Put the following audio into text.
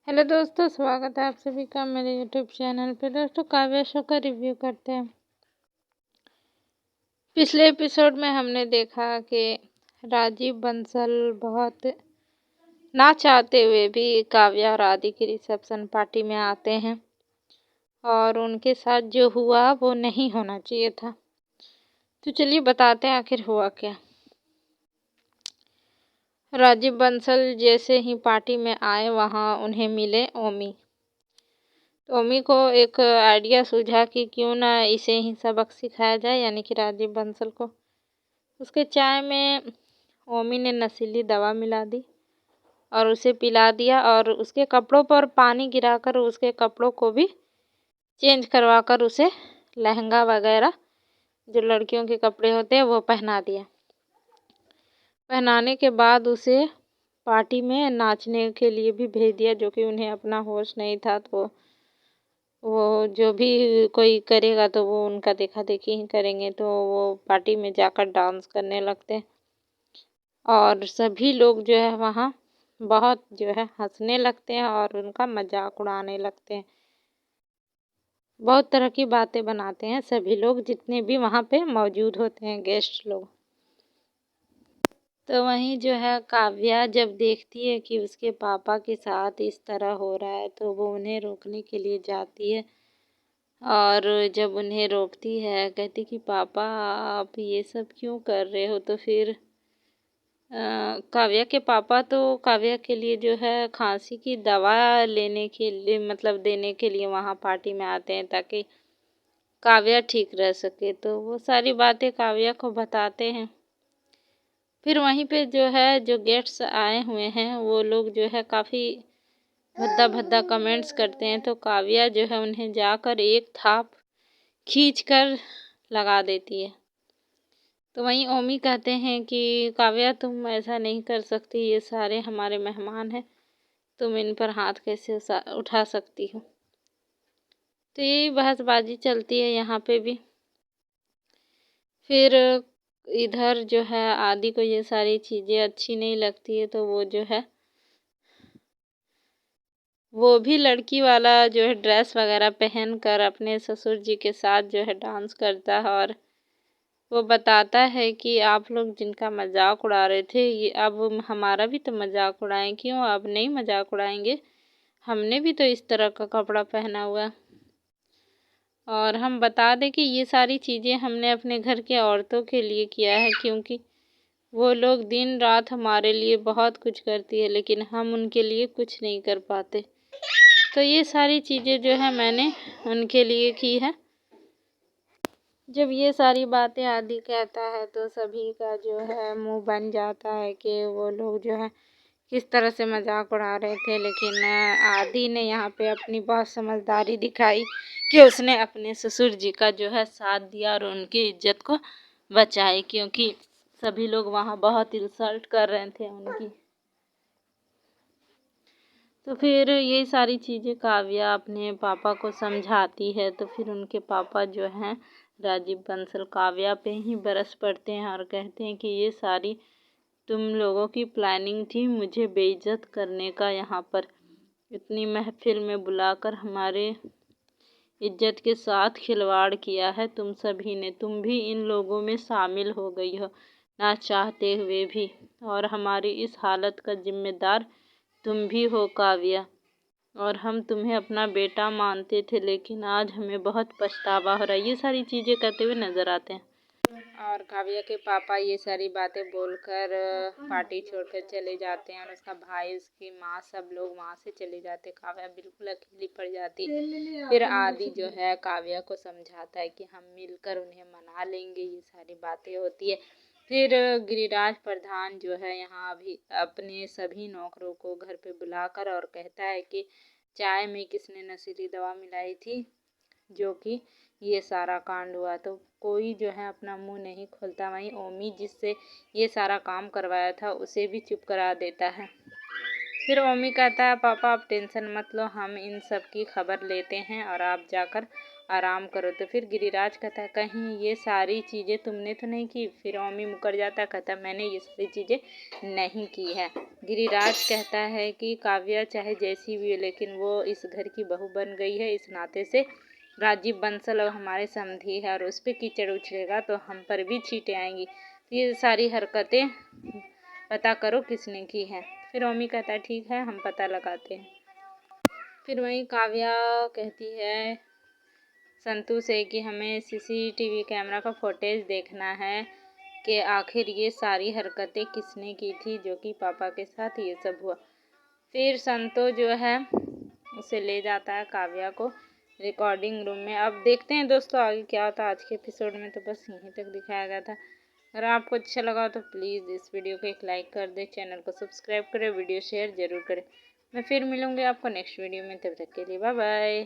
Hello दोस्तों, स्वागत है आप सभी का मेरे यूट्यूब चैनल पे। दोस्तों, काव्या शो का रिव्यू करते हैं। पिछले एपिसोड में हमने देखा कि राजीव बंसल बहुत ना चाहते हुए भी काव्या और आदि की रिसेप्शन पार्टी में आते हैं और उनके साथ जो हुआ वो नहीं होना चाहिए था। तो चलिए बताते हैं आखिर हुआ क्या। राजीव बंसल जैसे ही पार्टी में आए वहाँ उन्हें मिले ओमी। तो ओमी को एक आइडिया सूझा कि क्यों ना इसे ही सबक सिखाया जाए, यानी कि राजीव बंसल को। उसके चाय में ओमी ने नशीली दवा मिला दी और उसे पिला दिया और उसके कपड़ों पर पानी गिराकर उसके कपड़ों को भी चेंज करवाकर उसे लहंगा वगैरह जो लड़कियों के कपड़े होते हैं वो पहना दिया। पहनाने के बाद उसे पार्टी में नाचने के लिए भी भेज दिया, जो कि उन्हें अपना होश नहीं था। तो वो जो भी कोई करेगा तो वो उनका देखा देखी ही करेंगे, तो वो पार्टी में जाकर डांस करने लगते हैं और सभी लोग जो है वहाँ बहुत जो है हंसने लगते हैं और उनका मजाक उड़ाने लगते हैं। बहुत तरह की बातें बनाते हैं सभी लोग, जितने भी वहाँ पे मौजूद होते हैं गेस्ट लोग। तो वहीं जो है काव्या जब देखती है कि उसके पापा के साथ इस तरह हो रहा है तो वो उन्हें रोकने के लिए जाती है और जब उन्हें रोकती है कहती कि पापा आप ये सब क्यों कर रहे हो। तो फिर काव्या के पापा तो काव्या के लिए जो है खांसी की दवा लेने के लिए मतलब देने के लिए वहाँ पार्टी में आते हैं ताकि काव्या ठीक रह सके। तो वो सारी बातें काव्या को बताते हैं। फिर वहीं पे जो है जो गेस्ट्स आए हुए हैं वो लोग जो है काफ़ी भद्दा भद्दा कमेंट्स करते हैं। तो काव्या जो है उन्हें जाकर एक थाप खींच कर लगा देती है। तो वहीं ओमी कहते हैं कि काव्या तुम ऐसा नहीं कर सकती, ये सारे हमारे मेहमान हैं, तुम इन पर हाथ कैसे उठा सकती हो। तो यही बहसबाजी चलती है यहाँ पे भी। फिर इधर जो है आदि को ये सारी चीज़ें अच्छी नहीं लगती है, तो वो जो है वो भी लड़की वाला जो है ड्रेस वगैरह पहन कर अपने ससुर जी के साथ जो है डांस करता है और वो बताता है कि आप लोग जिनका मजाक उड़ा रहे थे ये अब हमारा भी तो मजाक उड़ाएं, क्यों अब नहीं मजाक उड़ाएंगे, हमने भी तो इस तरह का कपड़ा पहना हुआ। और हम बता दें कि ये सारी चीज़ें हमने अपने घर के औरतों के लिए किया है, क्योंकि वो लोग दिन रात हमारे लिए बहुत कुछ करती है लेकिन हम उनके लिए कुछ नहीं कर पाते। तो ये सारी चीज़ें जो है मैंने उनके लिए की है। जब ये सारी बातें आदि कहता है तो सभी का जो है मुंह बन जाता है कि वो लोग जो है किस तरह से मजाक उड़ा रहे थे। लेकिन आदि ने यहाँ पे अपनी बहुत समझदारी दिखाई कि उसने अपने ससुर जी का जो है साथ दिया और उनकी इज्जत को बचाए, क्योंकि सभी लोग वहाँ बहुत इंसल्ट कर रहे थे उनकी। तो फिर ये सारी चीज़ें काव्या अपने पापा को समझाती है तो फिर उनके पापा जो हैं राजीव बंसल काव्या पे ही बरस पड़ते हैं और कहते हैं कि ये सारी तुम लोगों की प्लानिंग थी मुझे बेइज्जत करने का, यहाँ पर इतनी महफिल में बुलाकर हमारे इज्जत के साथ खिलवाड़ किया है तुम सभी ने, तुम भी इन लोगों में शामिल हो गई हो ना चाहते हुए भी, और हमारी इस हालत का जिम्मेदार तुम भी हो काव्या, और हम तुम्हें अपना बेटा मानते थे लेकिन आज हमें बहुत पछतावा हो रहा है। ये सारी चीज़ें कहते हुए नजर आते हैं और काव्या के पापा ये सारी बातें बोलकर पार्टी छोड़कर चले जाते हैं और उसका भाई उसकी माँ सब लोग वहाँ से चले जाते। काव्या बिल्कुल अकेली पड़ जाती। फिर आदि जो है काव्या को समझाता है कि हम मिलकर उन्हें मना लेंगे, ये सारी बातें होती है। फिर गिरिराज प्रधान जो है यहाँ अभी अपने सभी नौकरों को घर पे बुलाकर और कहता है कि चाय में किसने नशीली दवा मिलाई थी जो कि ये सारा कांड हुआ। तो कोई जो है अपना मुंह नहीं खोलता। वहीं ओमी जिससे ये सारा काम करवाया था उसे भी चुप करा देता है। फिर ओमी कहता है पापा आप टेंशन मत लो, हम इन सब की खबर लेते हैं और आप जाकर आराम करो। तो फिर गिरिराज कहता है कहीं ये सारी चीज़ें तुमने तो नहीं की। फिर ओमी मुकर जाता है, कहता है मैंने ये सारी चीज़ें नहीं की है। गिरिराज कहता है कि काव्या चाहे जैसी भी हो लेकिन वो इस घर की बहू बन गई है, इस नाते से राजीव बंसल अब हमारे समधी है और उस पर कीचड़ उछलेगा तो हम पर भी छींटे आएंगी। तो ये सारी हरकतें पता करो किसने की है। फिर ओमी कहता है ठीक है हम पता लगाते हैं। फिर वहीं काव्या कहती है संतू से कि हमें सीसीटीवी कैमरा का फुटेज देखना है कि आखिर ये सारी हरकतें किसने की थी जो कि पापा के साथ ये सब हुआ। फिर संतो जो है उसे ले जाता है काव्या को रिकॉर्डिंग रूम में। अब देखते हैं दोस्तों आगे क्या होता है। आज के एपिसोड में तो बस यहीं तक दिखाया गया था। अगर आपको अच्छा लगा तो प्लीज़ इस वीडियो को एक लाइक कर दें, चैनल को सब्सक्राइब करें, वीडियो शेयर ज़रूर करें। मैं फिर मिलूँगी आपको नेक्स्ट वीडियो में, तब तक के लिए बाय बाय।